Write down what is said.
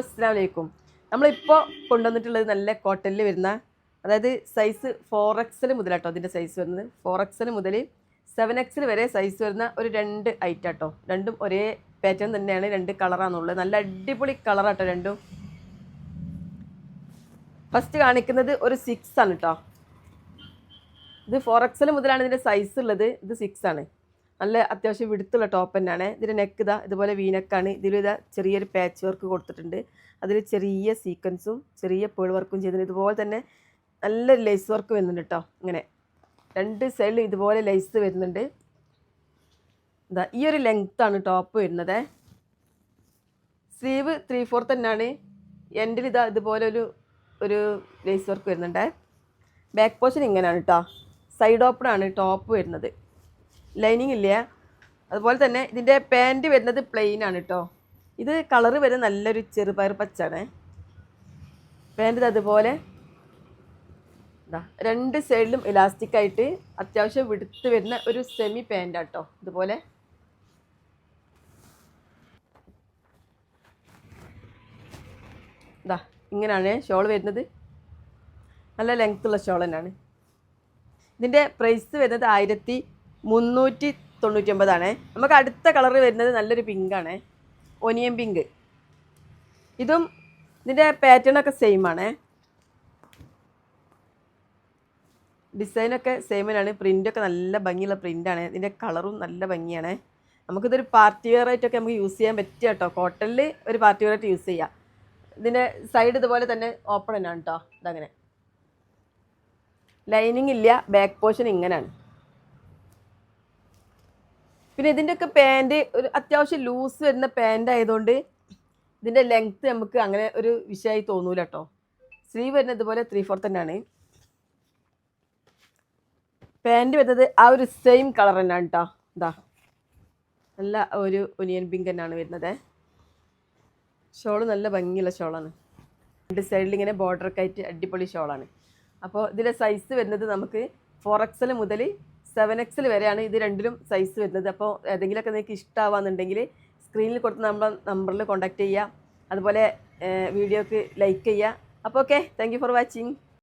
അസ്സലാമു അലൈക്കും. നമ്മളിപ്പോൾ കൊണ്ടുവന്നിട്ടുള്ളത് നല്ല കോട്ടണിൽ വരുന്ന, അതായത് സൈസ് 4XL മുതലാട്ടോ. അതിൻ്റെ സൈസ് വരുന്നത് 4XL മുതൽ 7XL വരെ സൈസ് വരുന്ന ഒരു 2 ഐറ്റം കേട്ടോ. രണ്ടും ഒരേ പാറ്റേൺ തന്നെയാണ്, 2 കളറാണെന്നുള്ളത്. നല്ല അടിപൊളി കളറാട്ടോ രണ്ടും. ഫസ്റ്റ് കാണിക്കുന്നത് ഒരു 6 ആണ് കേട്ടോ. ഇത് 4XL മുതലാണ് ഇതിൻ്റെ സൈസ് ഉള്ളത്. ഇത് 6 ആണ്. നല്ല അത്യാവശ്യം വിടുത്തുള്ള ടോപ്പ് തന്നെയാണ്. ഇതിൻ്റെ നെക്ക് ഇതാ ഇതുപോലെ വീനക്കാണ്. ഇതിലിതാ ചെറിയൊരു പാച്ച് വർക്ക് കൊടുത്തിട്ടുണ്ട്. അതിൽ ചെറിയ സീക്വൻസും ചെറിയ പേൾ വർക്കും ചെയ്തിട്ടുണ്ട്. ഇതുപോലെ തന്നെ നല്ല ലേസ് വർക്ക് വരുന്നുണ്ട് കേട്ടോ. ഇങ്ങനെ 2 സൈഡിലും ഇതുപോലെ ലേസ് വരുന്നുണ്ട്. ഇതാ ഈ ഒരു ലെങ്ത്താണ് ടോപ്പ് വരുന്നത്. സ്ലീവ് 3/4 തന്നെയാണ്. എൻഡിൽ ഇതാ ഇതുപോലെ ഒരു ലേസ് വർക്ക് വരുന്നുണ്ട്. ബാക്ക് പോർഷൻ ഇങ്ങനെയാണ് കേട്ടോ. സൈഡ് ഓപ്പണാണ് ടോപ്പ് വരുന്നത്. ലൈനിങ് ഇല്ല. അതുപോലെ തന്നെ ഇതിൻ്റെ പാൻറ്റ് വരുന്നത് പ്ലെയിൻ ആണ് കേട്ടോ. ഇത് കളറ് വരുന്നത് നല്ലൊരു ചെറുപയർ പച്ചാണ്. പാൻറ്റ് അതുപോലെ ഇതാ 2 സൈഡിലും ഇലാസ്റ്റിക് ആയിട്ട് അത്യാവശ്യം വിടുത്ത് വരുന്ന ഒരു സെമി പാൻറ്റാണ് കേട്ടോ. ഇതുപോലെ ഇതാ ഇങ്ങനെയാണ് ഷോൾ വരുന്നത്. നല്ല ലെങ്ത്തുള്ള ഷോൾ തന്നെയാണ്. ഇതിൻ്റെ പ്രൈസ് വരുന്നത് 1399 നമുക്ക് അടുത്ത കളർ വരുന്നത് നല്ലൊരു പിങ്കാണ്, ഒനിയൻ പിങ്ക്. ഇതും ഇതിൻ്റെ പാറ്റേണൊക്കെ സെയിം ആണ്. ഡിസൈനൊക്കെ സെയിമിനാണ്. പ്രിൻ്റൊക്കെ നല്ല ഭംഗിയുള്ള പ്രിൻ്റാണ്. ഇതിൻ്റെ കളറും നല്ല ഭംഗിയാണ്. നമുക്കിതൊരു പാർട്ടി വെയർ ആയിട്ടൊക്കെ നമുക്ക് യൂസ് ചെയ്യാൻ പറ്റുക കേട്ടോ. കോട്ടണിൽ ഒരു പാർട്ടി വെയർ ആയിട്ട് യൂസ് ചെയ്യാം. ഇതിൻ്റെ സൈഡ് ഇതുപോലെ തന്നെ ഓപ്പൺ തന്നെയാണ് കേട്ടോ. ഇതങ്ങനെ ലൈനിങ് ഇല്ല. ബാക്ക് പോർഷൻ ഇങ്ങനെയാണ്. പിന്നെ ഇതിൻ്റെയൊക്കെ പാൻറ്റ് ഒരു അത്യാവശ്യം ലൂസ് വരുന്ന പാൻറ്റ് ആയതുകൊണ്ട് ഇതിൻ്റെ ലെങ്ത്ത് നമുക്ക് അങ്ങനെ ഒരു വിഷയമായി തോന്നൂല കേട്ടോ. സ്ലീവ് വരുന്നത് ഇതുപോലെ 3/4 തന്നെയാണ്. പാൻറ്റ് വരുന്നത് ആ ഒരു സെയിം കളർ തന്നെയാണ് കേട്ടോ. ഇതാ നല്ല ഒരു ഒനിയൻ പിങ്ക് തന്നെയാണ് വരുന്നത്. ഷോള് നല്ല ഭംഗിയുള്ള ഷോളാണ്. 2 സൈഡിൽ ഇങ്ങനെ ബോർഡറൊക്കെ ആയിട്ട് അടിപൊളി ഷോളാണ്. അപ്പോൾ ഇതിൻ്റെ സൈസ് വരുന്നത് നമുക്ക് 4XL മുതൽ 7XL വരെയാണ് ഇത് രണ്ടിലും സൈസ് വരുന്നത്. അപ്പോൾ ഏതെങ്കിലുമൊക്കെ നിങ്ങൾക്ക് ഇഷ്ടമാവാന്നുണ്ടെങ്കിൽ സ്ക്രീനിൽ കൊടുത്ത നമ്പറിൽ കോൺടാക്റ്റ് ചെയ്യുക. അതുപോലെ വീഡിയോക്ക് ലൈക്ക് ചെയ്യുക. അപ്പോൾ okay, thank you for watching.